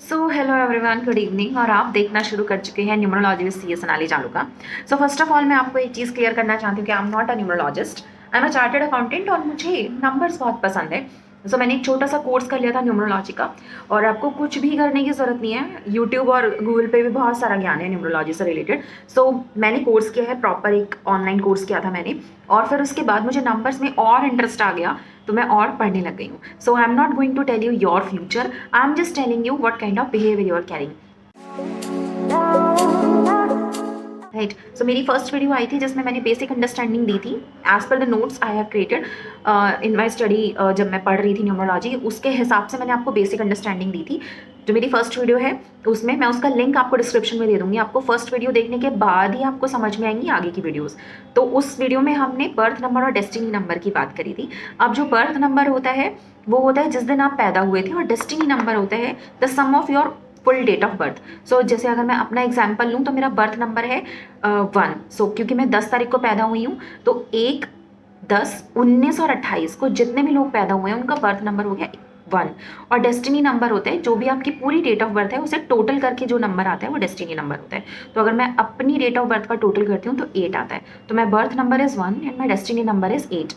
Hello everyone, good evening. और आप देखना शुरू कर चुके हैं न्यूमरोलॉजी विद सी एस अनाली चालू का। फर्स्ट ऑफ ऑल मैं आपको एक चीज़ क्लियर करना चाहती हूँ कि आई am not a numerologist, I am a chartered accountant और मुझे नंबर्स बहुत पसंद है। मैंने एक छोटा सा कोर्स कर लिया था न्यूमरोलॉजी का। और आपको कुछ भी करने की ज़रूरत नहीं है, यूट्यूब और गूगल पे भी बहुत सारा ज्ञान है न्यूमरोलॉजी से रिलेटेड। मैंने कोर्स किया है, प्रॉपर एक ऑनलाइन कोर्स किया था मैंने। और फिर उसके बाद मुझे नंबर्स में और इंटरेस्ट आ गया, तो मैं और पढ़ने लग गई हूँ। I am not going to tell you your future, I am just telling you what kind of behaviour you are carrying. Right. मेरी फर्स्ट वीडियो आई थी जिसमें मैंने बेसिक अंडरस्टैंडिंग दी थी as per the notes I have created in my study. जब मैं पढ़ रही थी न्यूमरोलॉजी, उसके हिसाब से मैंने आपको बेसिक अंडरस्टैंडिंग दी थी। जो मेरी फर्स्ट वीडियो है उसमें मैं उसका लिंक आपको डिस्क्रिप्शन में दे दूंगी। आपको फर्स्ट वीडियो देखने के बाद ही आपको समझ में आएंगी आगे की वीडियोस। तो उस वीडियो में हमने बर्थ नंबर और डेस्टिनी नंबर की बात करी थी। अब जो बर्थ नंबर होता है वो होता है जिस दिन आप पैदा हुए थे, और डेस्टिनी नंबर होता है the sum of your full date of birth. जैसे अगर मैं अपना एग्जाम्पल लूँ तो मेरा बर्थ नंबर है 1। क्योंकि मैं 10 तारीख को पैदा हुई हूँ, तो 1, 10, 19 और 28 को जितने भी लोग पैदा हुए हैं उनका बर्थ नंबर हो गया 1। और डेस्टिनी नंबर होता है जो भी आपकी पूरी डेट ऑफ बर्थ है उसे टोटल करके जो नंबर आता है वो डेस्टिनी नंबर होता है। तो अगर मैं अपनी डेट ऑफ बर्थ का टोटल करती हूँ तो 8 आता है। तो my birth number is 1 and my destiny number is 8।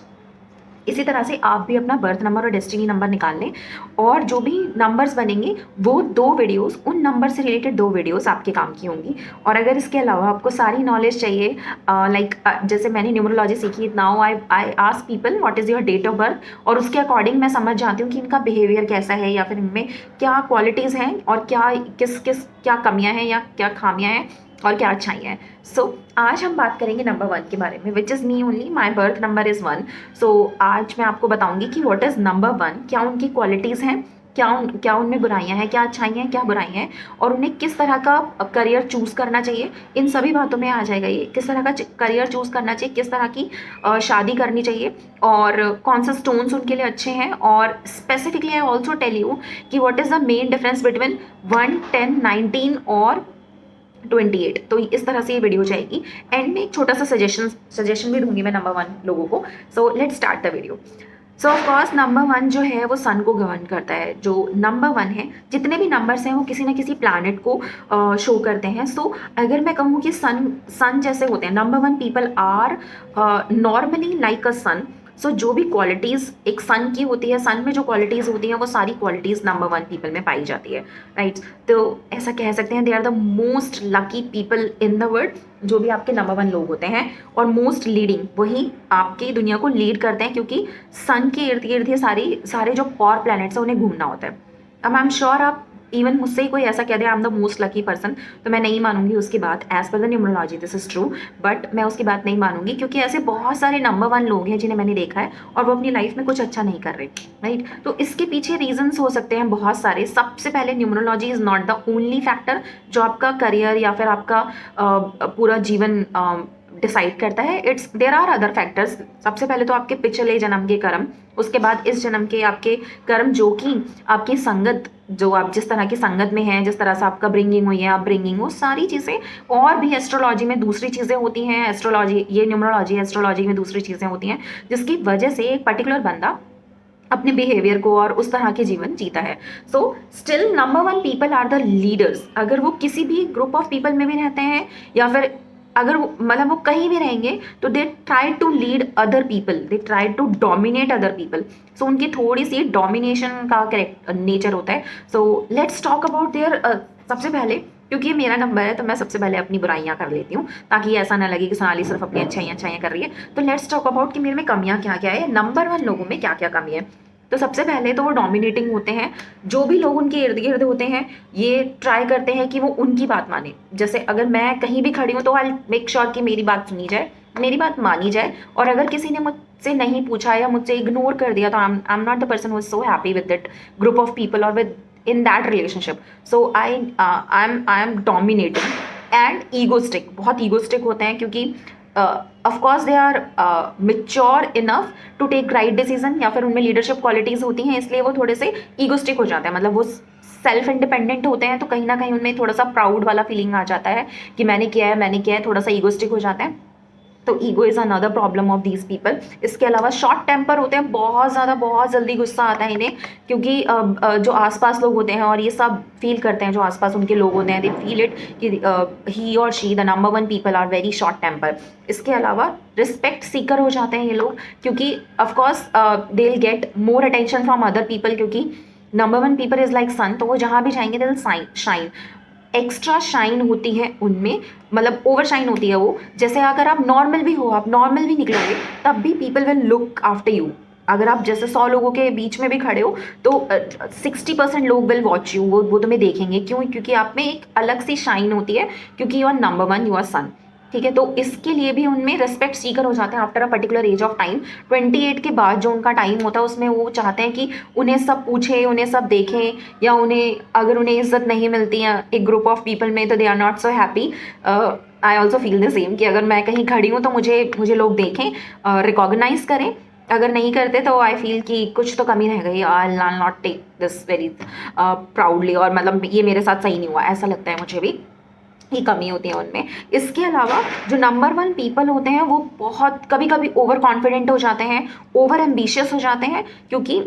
इसी तरह से आप भी अपना बर्थ नंबर और डेस्टिनी नंबर निकाल लें, और जो भी नंबर्स बनेंगे वो 2 वीडियोस, उन नंबर से रिलेटेड 2 वीडियोस आपके काम की होंगी। और अगर इसके अलावा आपको सारी नॉलेज चाहिए, जैसे मैंने न्यूमरोलॉजी सीखी, now I ask people what is your date of birth, और उसके अकॉर्डिंग मैं समझ जाती हूँ कि इनका बिहेवियर कैसा है, या फिर इनमें क्या क्वालिटीज़ हैं और क्या कमियाँ हैं या क्या खामियाँ हैं और क्या अच्छाइयाँ हैं। आज हम बात करेंगे नंबर 1 के बारे में, which is me only. My birth number is 1। आज मैं आपको बताऊंगी कि व्हाट इज़ नंबर 1, क्या उनकी क्वालिटीज़ हैं, क्या उनमें बुराइयां हैं, क्या अच्छाइयाँ हैं, क्या बुराइयां हैं, और उन्हें किस तरह का करियर चूज़ करना चाहिए। इन सभी बातों में आ जाएगा ये, किस तरह का करियर चूज़ करना चाहिए, किस तरह की शादी करनी चाहिए, और कौन सा स्टोन्स उनके लिए अच्छे हैं। और specifically I also tell you कि what is the main difference between 1, 10, 19 और 28। तो इस तरह से ये वीडियो जाएगी। एंड में एक छोटा सा सजेशन भी दूंगी मैं नंबर 1 लोगों को। Let's start the video. Of course number 1 जो है वो सन को गवर्न करता है। जो नंबर 1 है, जितने भी नंबर्स हैं वो किसी न किसी प्लैनेट को शो करते हैं। अगर मैं कहूँ कि सन जैसे होते हैं, number 1 people are normally like a sun. जो भी क्वालिटीज़ एक सन की होती है, सन में जो क्वालिटीज़ होती हैं वो सारी क्वालिटीज़ नंबर 1 पीपल में पाई जाती है। राइट। तो ऐसा कह सकते हैं they are the most lucky people in the world, जो भी आपके नंबर 1 लोग होते हैं। और मोस्ट लीडिंग, वही आपकी दुनिया को लीड करते हैं, क्योंकि सन के इर्द गिर्द ये सारे जो और प्लैनेट्स हैं उन्हें घूमना होता है। अब आई एम श्योर आप इवन मुझसे ही कोई ऐसा कह दे I am the most lucky person, तो मैं नहीं मानूंगी उसकी बात। As per the numerology this is true, but मैं उसकी बात नहीं मानूंगी, क्योंकि ऐसे बहुत सारे नंबर 1 लोग हैं जिन्हें मैंने देखा है और वो अपनी लाइफ में कुछ अच्छा नहीं कर रहे। राइट। तो इसके पीछे रीजंस हो सकते हैं बहुत सारे। सबसे पहले numerology is not the only factor जो आपका करियर या फिर आपका पूरा जीवन डिसाइड करता है। There are other factors. सबसे पहले तो आपके पिछले जन्म के कर्म, उसके बाद इस जन्म के आपके कर्म, जो कि आपकी संगत, जो आप जिस तरह की संगत में हैं, जिस तरह से आपका ब्रिंगिंग हुई है, आप ब्रिंगिंग, वो सारी चीज़ें। और भी एस्ट्रोलॉजी में दूसरी चीज़ें होती हैं, एस्ट्रोलॉजी, ये न्यूमरोलॉजी, एस्ट्रोलॉजी में दूसरी चीज़ें होती हैं, जिसकी वजह से एक पर्टिकुलर बंदा अपने बिहेवियर को और उस तरह के जीवन जीता है। Still number 1 people are the leaders. अगर वो किसी भी ग्रुप ऑफ पीपल में भी रहते हैं, या फिर अगर वो कहीं भी रहेंगे, तो they try to lead other people, they try to dominate other people. उनकी थोड़ी सी डोमिनेशन का नेचर होता है। Let's talk about their. सबसे पहले, क्योंकि ये मेरा नंबर है तो मैं सबसे पहले अपनी बुराइयां कर लेती हूँ, ताकि ऐसा ना लगे कि सोनाली सिर्फ अपनी अच्छाइयाँ कर रही है। तो लेट्स टॉक अबाउट कि मेरे में कमियां क्या क्या है, नंबर 1 लोगों में क्या क्या कमी है। तो सबसे पहले तो वो डोमिनेटिंग होते हैं। जो भी लोग उनके इर्द गिर्द होते हैं, ये ट्राई करते हैं कि वो उनकी बात माने। जैसे अगर मैं कहीं भी खड़ी हूँ तो आई मेक श्योर कि मेरी बात सुनी जाए, मेरी बात मानी जाए। और अगर किसी ने मुझसे नहीं पूछा या मुझसे इग्नोर कर दिया, तो I am not the person who is so happy with that group of people और within that relationship. I am dominating and egoistic. बहुत ईगोस्टिक होते हैं, क्योंकि of course they are mature enough to take right decision, या फिर उनमें leadership qualities होती हैं, इसलिए वो थोड़े से ईगोस्टिक हो जाते हैं। मतलब वो सेल्फ इंडिपेंडेंट होते हैं, तो कहीं ना कहीं उनमें थोड़ा सा प्राउड वाला फीलिंग आ जाता है कि मैंने किया है, थोड़ा सा ईगोस्टिक हो जाता है। तो ego is another problem of these people. इसके अलावा शॉर्ट टेम्पर होते हैं, बहुत ज़्यादा, बहुत जल्दी गुस्सा आता है इन्हें, क्योंकि जो आसपास लोग होते हैं और ये सब फील करते हैं, जो आसपास उनके लोग होते हैं, दे फील इट कि ही और she the number one people are very short temper. इसके अलावा रिस्पेक्ट सीकर हो जाते हैं ये लोग, क्योंकि of course they will get more attention from other people, क्योंकि number one people is like sun, तो वो जहाँ भी जाएंगे they will shine. Extra shine होती है उनमें, मतलब ओवर शाइन होती है वो। जैसे अगर आप नॉर्मल भी हो, आप नॉर्मल भी निकलोगे, तब भी people will look after you. अगर आप जैसे 100 लोगों के बीच में भी खड़े हो तो 60% लोग विल वॉच यू, वो तुम्हें देखेंगे। क्यों? क्योंकि आप में एक अलग सी शाइन होती है, क्योंकि you are number one, you are sun. ठीक है, तो इसके लिए भी उनमें रिस्पेक्ट सीकर हो जाते हैं after a particular age of time. 28 के बाद जो उनका टाइम होता है उसमें वो चाहते हैं कि उन्हें सब पूछे, उन्हें सब देखें, या उन्हें अगर उन्हें इज्जत नहीं मिलती है एक ग्रुप ऑफ पीपल में तो they are not so happy. I also feel the same कि अगर मैं कहीं खड़ी हूँ तो मुझे लोग देखें, रिकॉग्नाइज करें। अगर नहीं करते तो आई फील कि कुछ तो कमी रह गई, I will not take this very proudly, और मतलब ये मेरे साथ सही नहीं हुआ, ऐसा लगता है मुझे भी, ही कमी होती है उनमें। इसके अलावा जो नंबर वन पीपल होते हैं वो बहुत कभी कभी ओवर कॉन्फिडेंट हो जाते हैं, ओवर एम्बिशियस हो जाते हैं, क्योंकि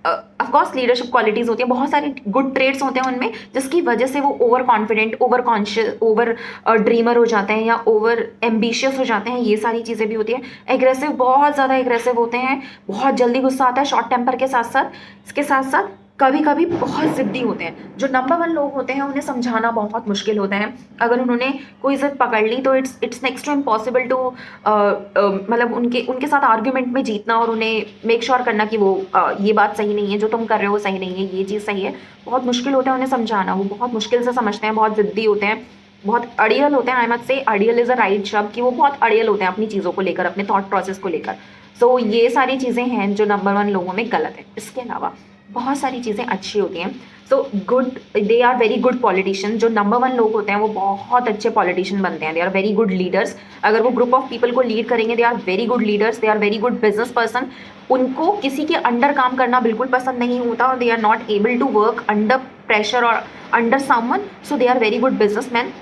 ऑफकोर्स लीडरशिप क्वालिटीज़ होती है, बहुत सारे गुड ट्रेड्स होते हैं उनमें, जिसकी वजह से वो over confident, over conscious, over dreamer हो जाते हैं, या ओवर एम्बिशियस हो जाते हैं। ये सारी चीज़ें भी होती है। एग्रेसिव, बहुत ज़्यादा एग्रेसिव होते हैं, बहुत जल्दी गुस्सा आता है शॉर्ट टेम्पर के साथ साथ। इसके साथ साथ कभी कभी बहुत ज़िद्दी होते हैं। जो नंबर वन लोग होते हैं उन्हें समझाना बहुत मुश्किल होता है। अगर उन्होंने कोई ज़िद पकड़ ली तो it's next to impossible to मतलब उनके साथ आर्ग्यूमेंट में जीतना, और उन्हें मेक श्योर करना कि वो ये बात सही नहीं है, जो तुम कर रहे हो सही नहीं है, ये चीज़ सही है। बहुत मुश्किल होता है उन्हें समझाना, वो बहुत मुश्किल से समझते हैं, बहुत ज़िद्दी होते हैं, बहुत अड़ियल होते हैं। I must say अड़ियल is a right शब्द, कि वो बहुत अड़ियल होते हैं अपनी चीज़ों को लेकर, अपने थॉट प्रोसेस को लेकर। सो ये सारी चीज़ें हैं जो नंबर वन लोगों में गलत है। इसके अलावा बहुत सारी चीज़ें अच्छी होती हैं। So good, they are very good politician. जो नंबर वन लोग होते हैं वो बहुत अच्छे पॉलिटिशियन बनते हैं। They are very good leaders. अगर वो ग्रुप ऑफ पीपल को लीड करेंगे, they are very good leaders, they are very good business person. उनको किसी के अंडर काम करना बिल्कुल पसंद नहीं होता, और they are not able to work under pressure और under someone. So they are very good businessman.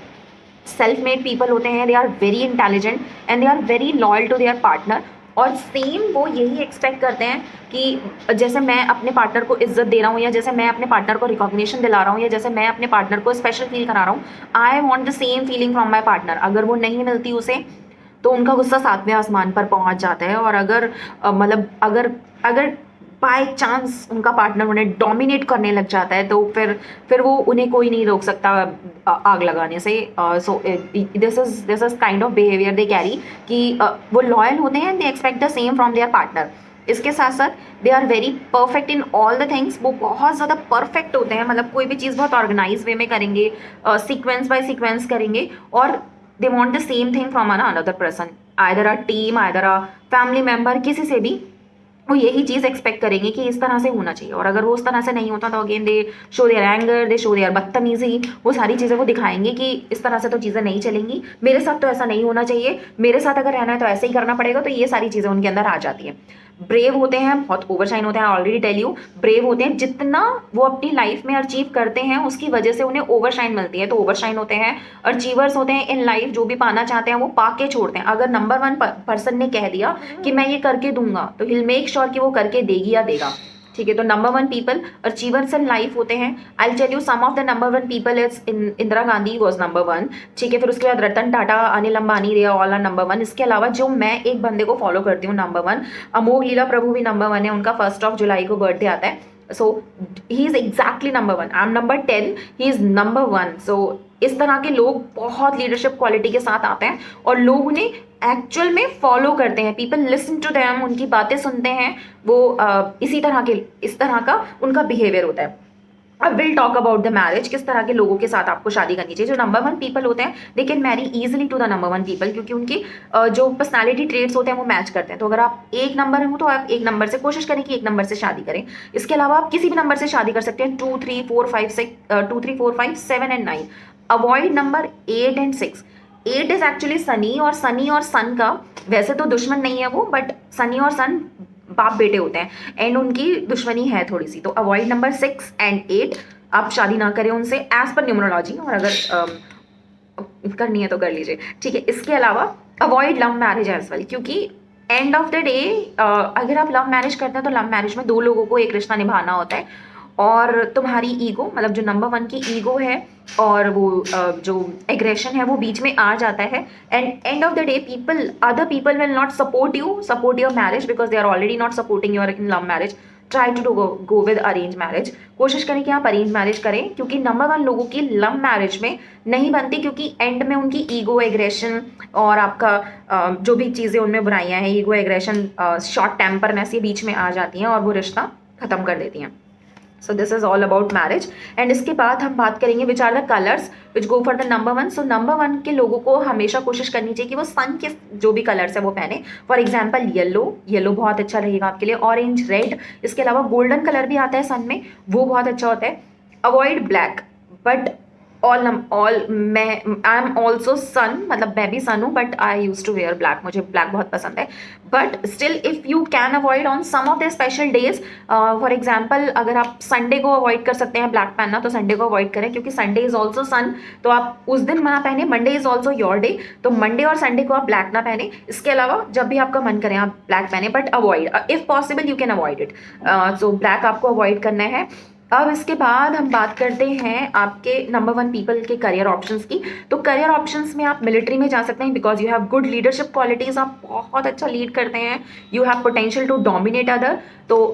Self made people होते हैं, they are very intelligent and they are very loyal to their partner. और same वो यही expect करते हैं कि जैसे मैं अपने पार्टनर को इज्जत दे रहा हूँ, या जैसे मैं अपने पार्टनर को रिकॉग्निशन दिला रहा हूँ, या जैसे मैं अपने पार्टनर को स्पेशल फील करा रहा हूँ, I want the same feeling from my partner. अगर वो नहीं मिलती उसे तो उनका गुस्सा 7वें आसमान पर पहुँच जाता है। और अगर मतलब अगर बाय चांस उनका पार्टनर उन्हें डोमिनेट करने लग जाता है, तो फिर वो उन्हें कोई नहीं रोक सकता आग लगाने से। So this is kind of behaviour they carry, कि वो लॉयल होते हैं, they expect the same from their partner. इसके साथ साथ they are very perfect in all the things. वो बहुत ज़्यादा परफेक्ट होते हैं, मतलब कोई भी चीज़ बहुत ऑर्गेनाइज वे में करेंगे, सीक्वेंस बाय सीक्वेंस करेंगे, और they want the same thing from another person, either a team, either a family member, किसी से भी वो यही चीज़ एक्सपेक्ट करेंगे कि इस तरह से होना चाहिए। और अगर वो उस तरह से नहीं होता तो again they show their anger, they show their बदतमीजी, वो सारी चीज़ें वो दिखाएंगे कि इस तरह से तो चीज़ें नहीं चलेंगी, मेरे साथ तो ऐसा नहीं होना चाहिए, मेरे साथ अगर रहना है तो ऐसे ही करना पड़ेगा। तो ये सारी चीज़ें उनके अंदर आ जाती हैं। ब्रेव होते हैं, बहुत ओवरशाइन होते हैं, ऑलरेडी टेल यू। ब्रेव होते हैं, जितना वो अपनी लाइफ में अचीव करते हैं उसकी वजह से उन्हें ओवरशाइन मिलती है, तो ओवरशाइन होते हैं। अचीवर्स होते हैं इन लाइफ, जो भी पाना चाहते हैं वो पाके छोड़ते हैं। अगर नंबर वन पर्सन ने कह दिया कि मैं ये करके दूंगा, तो हिल मेक श्योर कि वो करके देगी या देगा। ठीक है, तो number one people achievers in life होते हैं। I tell you some of the number one people is Indira Gandhi was number one. ठीक है, फिर उसके बाद Ratan Tata, Anil Ambani, they all are number one. इसके अलावा जो मैं एक बंदे को फॉलो करती हूँ नंबर वन, अमोघ लीला प्रभु भी नंबर वन है। उनका 1 जुलाई को बर्थडे आता है। So he is exactly number one. I am number 10, he is number one. So इस तरह के लोग बहुत लीडरशिप क्वालिटी के साथ आते हैं, और लोग उन्हें एक्चुअल में फॉलो करते हैं। पीपल लिसन टू देम, उनकी बातें सुनते हैं। वो इस तरह का उनका बिहेवियर होता है। अब will talk about the marriage, किस तरह के लोगों के साथ आपको शादी करनी चाहिए। जो नंबर वन पीपल होते हैं they can marry easily to the number one people, क्योंकि उनकी जो पर्सनालिटी ट्रेट्स होते हैं वो मैच करते हैं। तो अगर आप एक नंबर हो तो आप एक नंबर से कोशिश करें कि एक नंबर से शादी करें। इसके अलावा आप किसी भी नंबर से शादी कर सकते हैं, 2 3 4 5 6 2 3 4 5 7 and 9। Avoid number 8 and 6। 8 is actually Sunny और सन का वैसे तो दुश्मन नहीं है वो, बट सनी और सन बाप बेटे होते हैं, एंड उनकी दुश्मनी है थोड़ी सी। तो अवॉइड नंबर 6 एंड 8, आप शादी ना करें उनसे एज पर न्यूमरोलॉजी, और अगर करनी है तो कर लीजिए। ठीक है, इसके अलावा avoid love marriage as well, क्योंकि एंड ऑफ द डे अगर आप लव मैरिज करते हैं तो लव मैरिज में दो लोगों को एक रिश्ता निभाना होता है, और तुम्हारी ईगो, मतलब जो नंबर वन की ईगो है और वो जो एग्रेशन है वो बीच में आ जाता है, and end of the day people, other people will not support your marriage because they are already not supporting your in love marriage. Try to go with arrange marriage, कोशिश करें कि आप अरेंज मैरिज करें, क्योंकि number one लोगों की love marriage में नहीं बनती, क्योंकि एंड में उनकी ईगो, एग्रेशन और आपका जो भी चीज़ें उनमें बुराइयां हैं, ईगो, एग्रेशन, शॉर्ट टेम्परनेस, ये बीच में आ जाती हैं और वो रिश्ता ख़त्म कर देती हैं। So this is all about marriage. And इसके बाद हम बात करेंगे which are the colours which go for the number one. So number one के लोगों को हमेशा कोशिश करनी चाहिए कि वो सन के जो भी कलर्स है वो पहने। फॉर एग्जाम्पल येलो बहुत अच्छा रहेगा आपके लिए, ऑरेंज, रेड, इसके अलावा गोल्डन कलर भी आता है सन में, वो बहुत अच्छा होता है। अवॉइड ब्लैक, बट मैं आई एम ऑल्सो सन, मतलब मैं भी सन हूँ, but I use to wear black, मुझे ब्लैक बहुत पसंद है। But still if you can avoid on some of the special days, for example अगर आप संडे को अवॉइड कर सकते हैं ब्लैक पहनना तो संडे को अवॉइड करें, क्योंकि संडे इज ऑल्सो सन, तो आप उस दिन ना पहने। Monday is also your day, तो मंडे और संडे को आप ब्लैक ना पहने। इसके अलावा जब भी आपका मन करे आप ब्लैक पहने, but avoid, if possible you can avoid it. So black आपको अवॉइड करना है। अब इसके बाद हम बात करते हैं आपके नंबर वन पीपल के करियर ऑप्शंस की। तो करियर ऑप्शंस में आप मिलिट्री में जा सकते हैं, because you have good leadership qualities, आप बहुत अच्छा लीड करते हैं, you have potential to dominate other, तो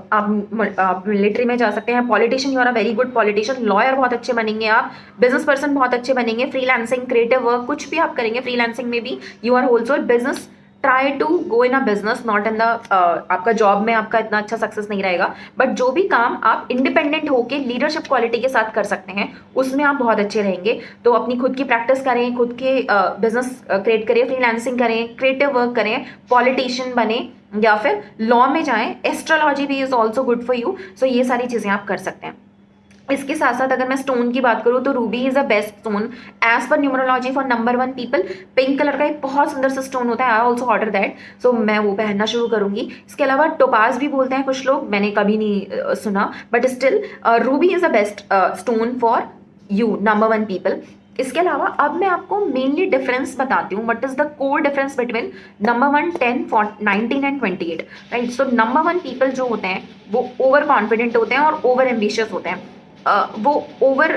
आप मिलिट्री में जा सकते हैं। Politician, you are a very good politician. Lawyer बहुत अच्छे बनेंगे आप, बिजनेस पर्सन बहुत अच्छे बनेंगे। फ्रीलांसिंग, क्रिएटिव वर्क, कुछ भी आप करेंगे फ्रीलांसिंग में भी, you are also business. Try to go in a business, not in the, आपका जॉब में आपका इतना अच्छा सक्सेस नहीं रहेगा, बट जो भी काम आप इंडिपेंडेंट होके लीडरशिप क्वालिटी के साथ कर सकते हैं उसमें आप बहुत अच्छे रहेंगे। तो अपनी खुद की प्रैक्टिस करें, खुद के बिजनेस क्रिएट करें, फ्रीलांसिंग करें, क्रिएटिव वर्क करें, पॉलिटिशियन बने, या फिर लॉ में जाएं। एस्ट्रोलॉजी भी is also good for you. So ये सारी चीज़ें आप कर सकते हैं। इसके साथ साथ अगर मैं स्टोन की बात करूँ तो ruby is a best stone as per numerology for number one people. Pink colour का एक बहुत सुंदर सा स्टोन होता है, I also order that, so मैं वो पहनना शुरू करूंगी। इसके अलावा टोपाज भी बोलते हैं कुछ लोग, मैंने कभी नहीं सुना, but still Ruby is a best stone for you number one people. इसके अलावा अब मैं आपको मेनली डिफरेंस बताती हूँ, what is the core difference between number one, 10, 19 and 28, right. So number one people जो होते हैं वो ओवर कॉन्फिडेंट होते हैं और ओवर एम्बिशियस होते हैं। वो ओवर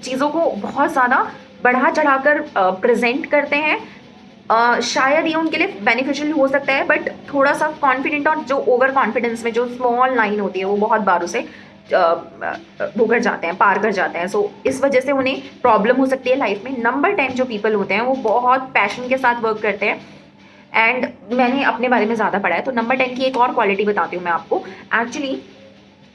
चीज़ों को बहुत ज़्यादा बढ़ा चढ़ाकर प्रेजेंट करते हैं। शायद ये उनके लिए बेनिफिशियल हो सकता है, बट थोड़ा सा कॉन्फिडेंट और जो ओवर कॉन्फिडेंस में जो स्मॉल लाइन होती है वो बहुत बार उसे वो कर जाते हैं, पार कर जाते हैं। सो इस वजह से उन्हें प्रॉब्लम हो सकती है लाइफ में। नंबर 10 जो पीपल होते हैं वो बहुत पैशन के साथ वर्क करते हैं, एंड मैंने अपने बारे में ज़्यादा पढ़ा है, तो नंबर 10 की एक और क्वालिटी बताती हूँ मैं आपको। एक्चुअली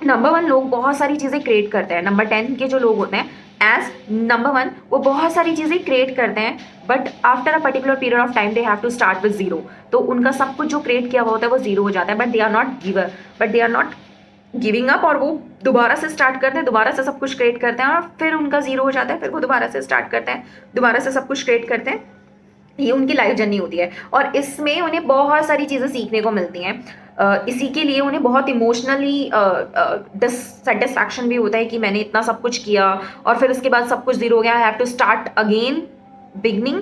नंबर वन लोग बहुत सारी चीज़ें क्रिएट करते हैं। नंबर 10 के जो लोग होते हैं एज नंबर वन, वो बहुत सारी चीज़ें क्रिएट करते हैं, but after a particular period of time they have to start with zero. तो उनका सब कुछ जो क्रिएट किया हुआ होता है वो जीरो हो जाता है, but they are not giving up, और वो दोबारा से स्टार्ट करते हैं, दोबारा से सब कुछ क्रिएट करते हैं, और फिर उनका जीरो हो जाता है, फिर वो दोबारा से स्टार्ट करते हैं, दोबारा से सब कुछ क्रिएट करते हैं। ये उनकी लाइफ जर्नी होती है, और इसमें उन्हें बहुत सारी चीज़ें सीखने को मिलती हैं। इसी के लिए उन्हें बहुत इमोशनली डिससेटिस्फैक्शन भी होता है कि मैंने इतना सब कुछ किया और फिर उसके बाद सब कुछ जीरो हो गया, I have to start again, beginning,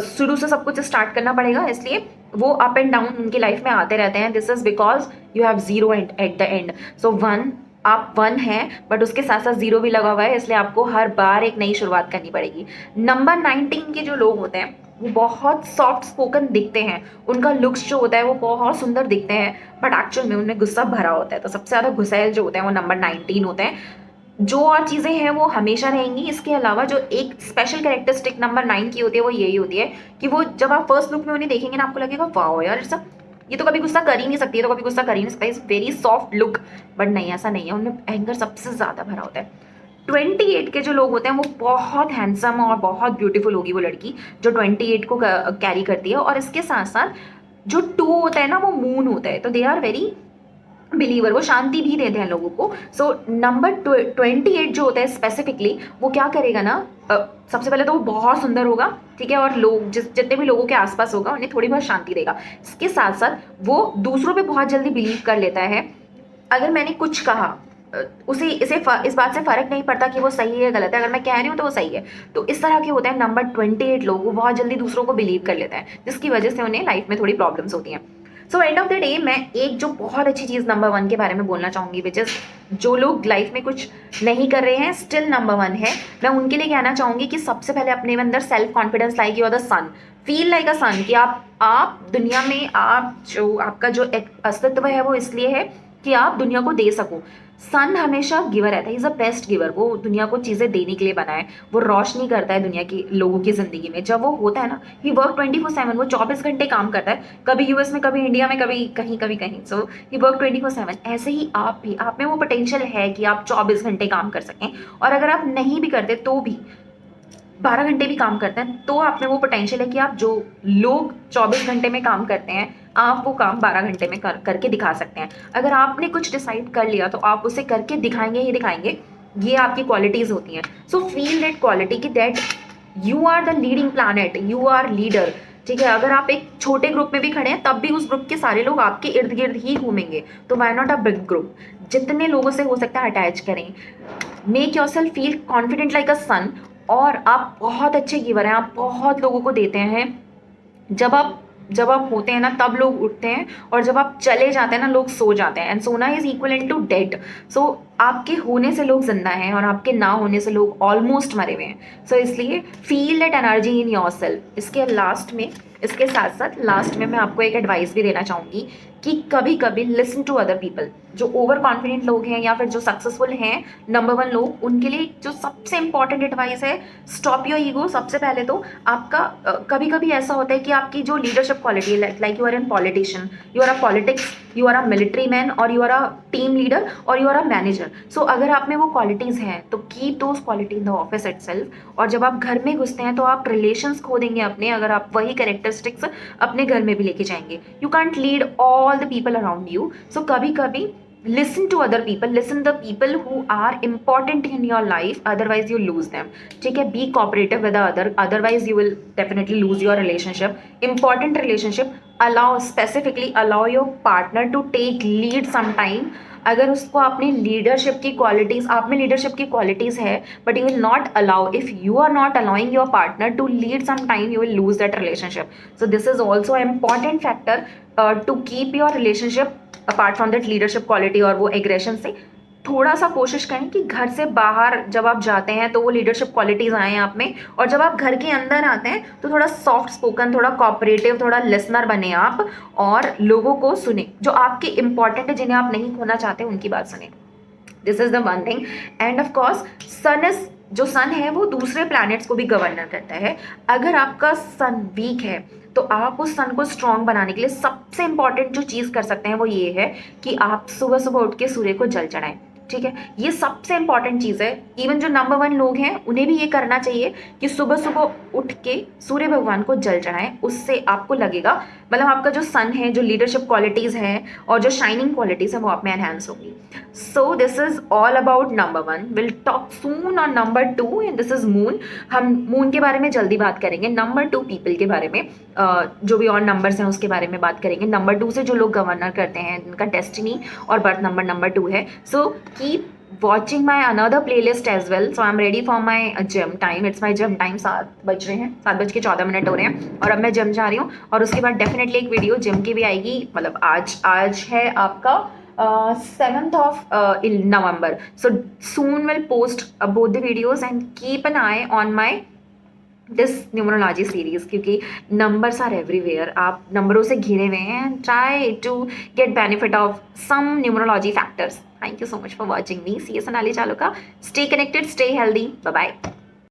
शुरू से सब कुछ स्टार्ट करना पड़ेगा। इसलिए वो अप एंड डाउन उनकी लाइफ में आते रहते हैं। This is because you have zero at the end. So one, आप वन हैं, बट उसके साथ साथ जीरो भी लगा हुआ है, इसलिए आपको हर बार एक नई शुरुआत करनी पड़ेगी। नंबर 19 के जो लोग होते हैं वो बहुत सॉफ्ट स्पोकन दिखते हैं, उनका लुक्स जो होता है वो बहुत सुंदर दिखते हैं, बट एक्चुअल में उनमें गुस्सा भरा होता है। तो सबसे ज़्यादा गुस्सैल जो होते हैं वो नंबर 19 होते हैं। जो और चीज़ें हैं वो हमेशा रहेंगी। इसके अलावा जो एक स्पेशल कैरेक्टरिस्टिक नंबर 9 की होती है वो यही होती है कि वो जब आप फर्स्ट लुक में उन्हें देखेंगे ना, आपको लगेगा वाओ यार, ये तो कभी गुस्सा कर ही नहीं सकती है, तो कभी गुस्सा कर ही नहीं सकता, is very soft look, but नहीं, ऐसा नहीं है, उनमें एंगर सबसे ज़्यादा भरा होता है। 28 के जो लोग होते हैं वो बहुत हैंडसम और बहुत ब्यूटीफुल होगी वो लड़की जो 28 को कैरी करती है। और इसके साथ साथ जो 2 होता है ना वो मून होता है, तो दे आर वेरी बिलीवर, वो शांति भी देते हैं लोगों को। सो नंबर 28 जो होता है स्पेसिफिकली वो क्या करेगा ना, सबसे पहले तो वो बहुत सुंदर होगा, ठीक है, और लोग जितने भी लोगों के आसपास होगा उन्हें थोड़ी बहुत शांति देगा। इसके साथ साथ वो दूसरों पे बहुत जल्दी बिलीव कर लेता है। अगर मैंने कुछ कहा उसी इस बात से फ़र्क नहीं पड़ता कि वो सही है गलत है, अगर मैं कह रही हूँ तो वो सही है। तो इस तरह के होते हैं नंबर 28 लोग, वो बहुत जल्दी दूसरों को बिलीव कर लेते हैं, जिसकी वजह से उन्हें लाइफ में थोड़ी प्रॉब्लम्स होती हैं। So and of the day मैं एक जो बहुत अच्छी चीज़ नंबर 1 के बारे में बोलना चाहूँगी, विच इज़ जो लोग लाइफ में कुछ नहीं कर रहे हैं स्टिल नंबर 1 है, मैं उनके लिए कहना चाहूँगी कि सबसे पहले अपने अंदर self confidence like you are the sun, feel like a sun, कि आप दुनिया में, आप जो आपका जो एक अस्तित्व है वो इसलिए है कि आप दुनिया को दे सको। सन हमेशा गिवर रहता है, इज़ अ बेस्ट गिवर, वो दुनिया को चीज़ें देने के लिए बना है, वो रोशनी करता है दुनिया की लोगों की ज़िंदगी में। जब वो होता है ना, ही वर्क 24/7, वो 24 घंटे काम करता है, कभी यूएस में, कभी इंडिया में, कभी कहीं। सो ही वर्क 24/7। ऐसे ही आप भी, आप में वो पोटेंशियल है कि आप 24 घंटे काम कर सकें, और अगर आप नहीं भी करते तो भी 12 घंटे भी काम करते हैं, तो आप में वो पोटेंशियल है कि आप जो लोग 24 घंटे में काम करते हैं, आप वो काम 12 घंटे में करके दिखा सकते हैं। अगर आपने कुछ डिसाइड कर लिया तो आप उसे करके दिखाएंगे ही दिखाएंगे। ये आपकी क्वालिटीज़ होती हैं। सो फील दैट क्वालिटी कि that you are the leading planet, you are leader. ठीक है, अगर आप एक छोटे ग्रुप में भी खड़े हैं तब भी उस ग्रुप के सारे लोग आपके इर्द गिर्द ही घूमेंगे, तो why not a big group. जितने लोगों से हो सकता है अटैच करें, make yourself feel confident like a sun. और आप बहुत अच्छे गिवर हैं, आप बहुत लोगों को देते हैं। जब आप होते हैं ना तब लोग उठते हैं, और जब आप चले जाते हैं ना लोग सो जाते हैं। एंड सोना इज इक्वल टू डेड। सो आपके होने से लोग जिंदा हैं, और आपके ना होने से लोग ऑलमोस्ट मरे हुए हैं। सो इसलिए feel that energy in your self. इसके साथ साथ लास्ट में मैं आपको एक एडवाइस भी देना चाहूँगी कि कभी कभी लिसन टू अदर पीपल। जो ओवर कॉन्फिडेंट लोग हैं या फिर जो सक्सेसफुल हैं नंबर 1 लोग, उनके लिए जो सबसे इंपॉर्टेंट एडवाइस है, स्टॉप योर ईगो। सबसे पहले तो आपका कभी कभी ऐसा होता है कि आपकी जो लीडरशिप क्वालिटी है, like you are in politician, you are a politics, you are a military man, और you are a team leader, और you are a manager. So अगर आप में वो क्वालिटीज़ हैं तो keep those quality in the office itself. और जब आप घर में घुसते हैं तो आप रिलेशंस खो देंगे अपने, अगर आप वही कैरेक्टरिस्टिक्स अपने घर में भी लेके जाएंगे। You can't lead all the people around you. So कभी कभी listen to other people, listen the people who are important in your life, otherwise you lose them. ठीक है, be cooperative with the otherwise you will definitely lose your relationship, important relationship. Specifically allow your partner to take lead sometime. अगर उसको अपनी leadership की qualities, आप में leadership की qualities है, but you will not allow, if you are not allowing your partner to lead some time, you will lose that relationship. So this is also a important factor to keep your relationship apart from that leadership quality और वो aggression से. थोड़ा सा कोशिश करें कि घर से बाहर जब आप जाते हैं तो वो लीडरशिप क्वालिटीज़ आएँ आप में, और जब आप घर के अंदर आते हैं तो थोड़ा सॉफ्ट स्पोकन, थोड़ा कोऑपरेटिव, थोड़ा लिसनर बने आप, और लोगों को सुने जो आपके इंपॉर्टेंट है, जिन्हें आप नहीं खोना चाहते उनकी बात सुने. This is the one thing. End of course जो सन है वो दूसरे प्लैनेट्स को भी गवर्नर करता है. अगर आपका सन वीक है तो आप उस सन को स्ट्रॉन्ग बनाने के लिए सबसे इंपॉर्टेंट जो चीज़ कर सकते हैं वो ये है कि आप सुबह सुबह उठ के सूर्य को जल चढ़ाएं. ठीक है, ये सबसे इंपॉर्टेंट चीज़ है. इवन जो नंबर 1 लोग हैं उन्हें भी ये करना चाहिए कि सुबह सुबह उठ के सूर्य भगवान को जल चढ़ाएं. उससे आपको लगेगा, मतलब आपका जो सन है, जो लीडरशिप क्वालिटीज़ हैं और जो शाइनिंग क्वालिटीज़ हैं वो आप में एनहांस होंगी. सो this is all about number 1. Will talk soon on number 2 and this is moon. हम मून के बारे में जल्दी बात करेंगे. नंबर 2 पीपल के बारे में, जो भी और नंबर्स हैं उसके बारे में बात करेंगे. नंबर 2 से जो लोग गवर्नर करते हैं उनका डेस्टिनी और बर्थ नंबर 2 है. सो keep watching my another playlist as well. So I'm ready for my gym time. It's my gym time. 7 बज रहे हैं, 7:14 हो रहे हैं, और अब मैं जिम जा रही हूँ. और उसके बाद डेफिनेटली एक वीडियो जिम की भी आएगी. मतलब आज है आपका 7th of November. So soon we'll post both the videos and keep an eye on my this numerology series, क्योंकि नंबर्स आर एवरीवेयर. आप नंबरों से घिरे हुए हैं. Try to get benefit of some numerology factors. Thank you so much for watching me. C S Sonali Chaluka. Stay connected, stay healthy. Bye bye.